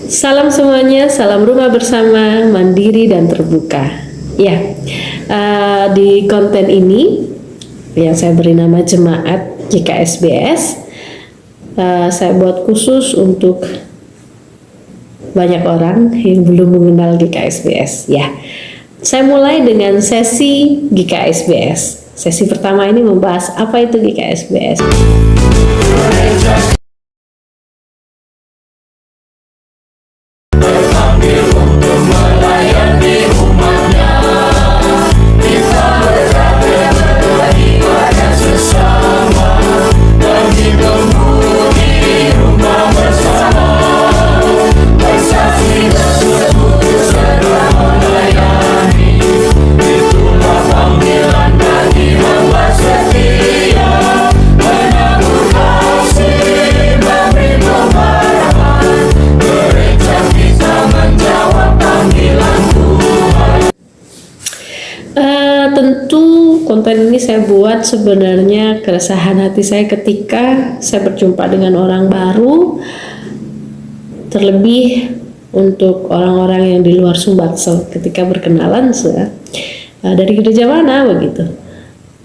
Salam semuanya, salam rumah bersama, mandiri dan terbuka. Ya, di konten ini yang saya beri nama Jemaat GKSBS, saya buat khusus untuk banyak orang yang belum mengenal GKSBS. Ya, saya mulai dengan sesi GKSBS. Sesi pertama ini membahas apa itu GKSBS. Tentu konten ini saya buat sebenarnya keresahan hati saya ketika saya berjumpa dengan orang baru, terlebih untuk orang-orang yang di luar Sumbaksel. Ketika berkenalan dari gereja mana begitu,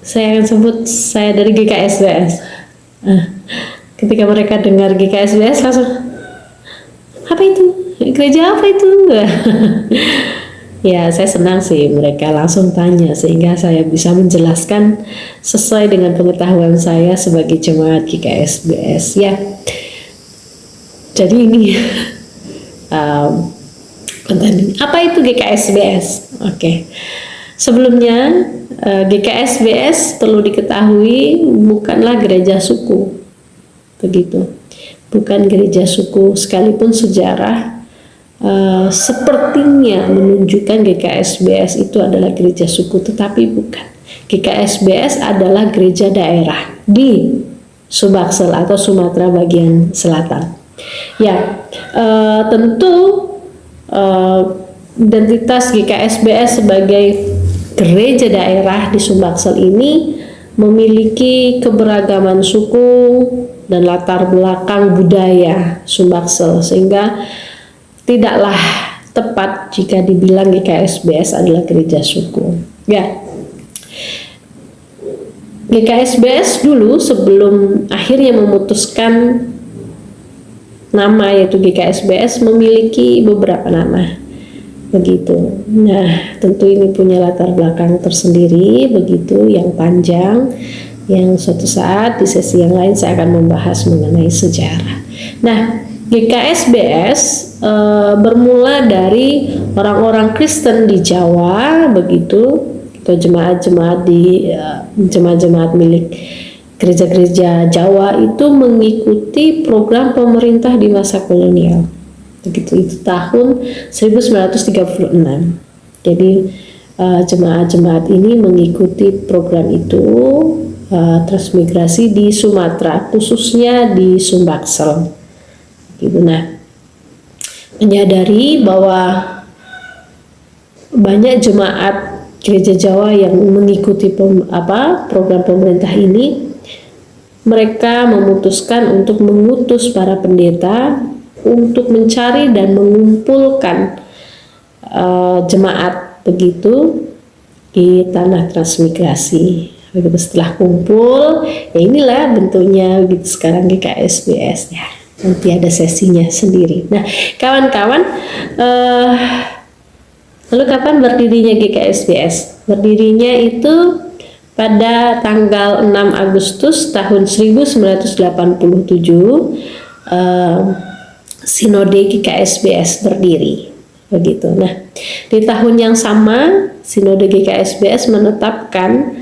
saya akan sebut saya dari GKSBS. Ketika mereka dengar GKSBS langsung, apa itu? Gereja apa itu? Ya, saya senang sih mereka langsung tanya sehingga saya bisa menjelaskan sesuai dengan pengetahuan saya sebagai jemaat GKSBS. Ya, jadi ini konten ini. Apa itu GKSBS? Oke. Sebelumnya GKSBS perlu diketahui bukanlah gereja suku, begitu. Bukan gereja suku, sekalipun sejarah sepertinya menunjukkan GKSBS itu adalah gereja suku, tetapi bukan. GKSBS adalah gereja daerah di Sumbaksel atau Sumatera bagian selatan. Ya, tentu identitas GKSBS sebagai gereja daerah di Sumbaksel ini memiliki keberagaman suku dan latar belakang budaya Sumbaksel, sehingga tidaklah tepat jika dibilang GKSBS adalah gereja suku. Ya, GKSBS dulu sebelum akhirnya memutuskan nama yaitu GKSBS memiliki beberapa nama, begitu. Nah, tentu ini punya latar belakang tersendiri, begitu, yang panjang, yang suatu saat di sesi yang lain saya akan membahas mengenai sejarah. Nah, GKSBS bermula dari orang-orang Kristen di Jawa, begitu, atau jemaat-jemaat milik gereja-gereja Jawa itu mengikuti program pemerintah di masa kolonial, begitu. Itu tahun 1936. Jadi jemaat-jemaat ini mengikuti program itu, transmigrasi di Sumatera, khususnya di Sumbaksel, gitu. Nah, menyadari bahwa banyak jemaat gereja Jawa yang mengikuti program pemerintah ini, mereka memutuskan untuk mengutus para pendeta untuk mencari dan mengumpulkan jemaat, begitu, di tanah transmigrasi. Begitu, setelah kumpul, ya inilah bentuknya begitu sekarang GKSBS ya. Nanti ada sesinya sendiri. Nah, kawan-kawan, lalu kapan berdirinya GKSBS? Berdirinya itu pada tanggal 6 Agustus tahun 1987, Sinode GKSBS berdiri, begitu. Nah, di tahun yang sama, Sinode GKSBS menetapkan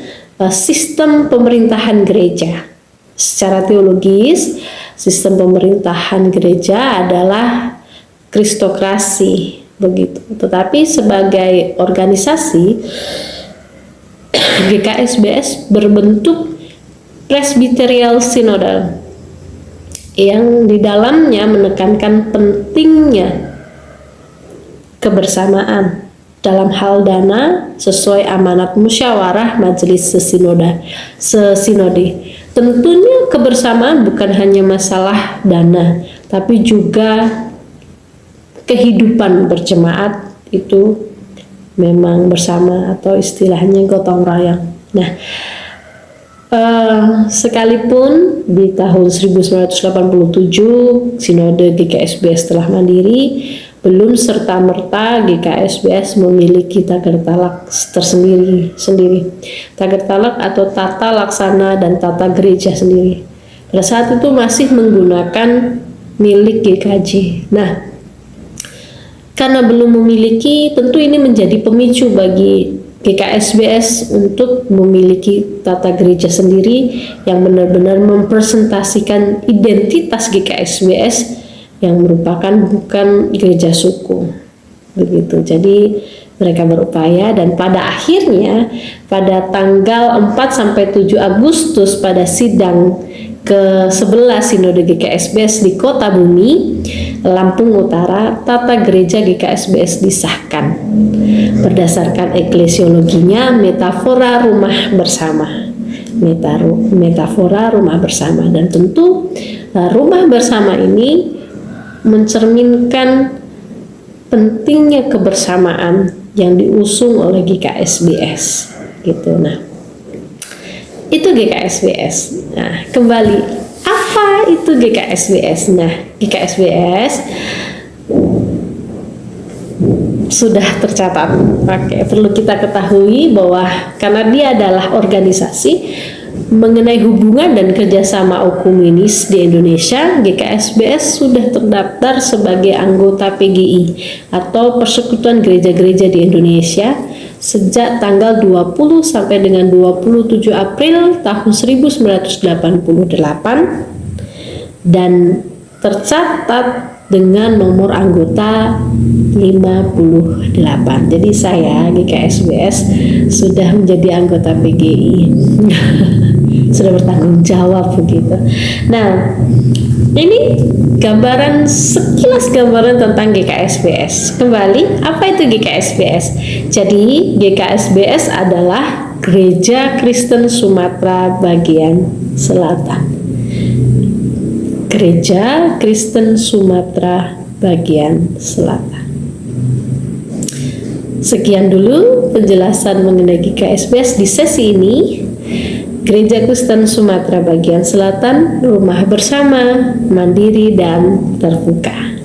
sistem pemerintahan gereja. Secara teologis, sistem pemerintahan gereja adalah kristokrasi, begitu. Tetapi sebagai organisasi, GKSBS berbentuk presbyterial sinodal yang di dalamnya menekankan pentingnya kebersamaan dalam hal dana sesuai amanat musyawarah majelis sesinode. Tentunya kebersamaan bukan hanya masalah dana, tapi juga kehidupan berjemaat itu memang bersama atau istilahnya gotong royong. Nah, sekalipun di tahun 1987 Sinode GKSBS telah mandiri, belum serta-merta GKSBS memiliki tagar talak tersendiri, tagar talak atau tata laksana dan tata gereja sendiri. Pada saat itu masih menggunakan milik GKJ. Nah, karena belum memiliki, tentu ini menjadi pemicu bagi GKSBS untuk memiliki tata gereja sendiri yang benar-benar mempresentasikan identitas GKSBS yang merupakan bukan gereja suku. Begitu. Jadi mereka berupaya, dan pada akhirnya pada tanggal 4 sampai 7 Agustus pada sidang ke-11 Sinode GKSBS di Kota Bumi, Lampung Utara, tata gereja GKSBS disahkan berdasarkan eklesiologinya metafora rumah bersama. Metafora rumah bersama, dan tentu rumah bersama ini mencerminkan pentingnya kebersamaan yang diusung oleh GKSBS gitu. Nah, itu GKSBS. Nah, kembali, apa itu GKSBS? Nah, GKSBS sudah tercatat. Oke, perlu kita ketahui bahwa karena dia adalah organisasi mengenai hubungan dan kerjasama okumenis di Indonesia, GKSBS sudah terdaftar sebagai anggota PGI atau Persekutuan Gereja-Gereja di Indonesia sejak tanggal 20 sampai dengan 27 April tahun 1988 dan tercatat dengan nomor anggota 58. Jadi saya GKSBS sudah menjadi anggota PGI. Sudah bertanggung jawab begitu. Nah, ini gambaran, sekilas gambaran tentang GKSBS. Kembali, apa itu GKSBS? Jadi GKSBS adalah Gereja Kristen Sumatera Bagian Selatan. Gereja Kristen Sumatera Bagian Selatan. Sekian dulu penjelasan mengenai GKSBS di sesi ini. Gereja Kristen Sumatera Bagian Selatan, rumah bersama, mandiri, dan terbuka.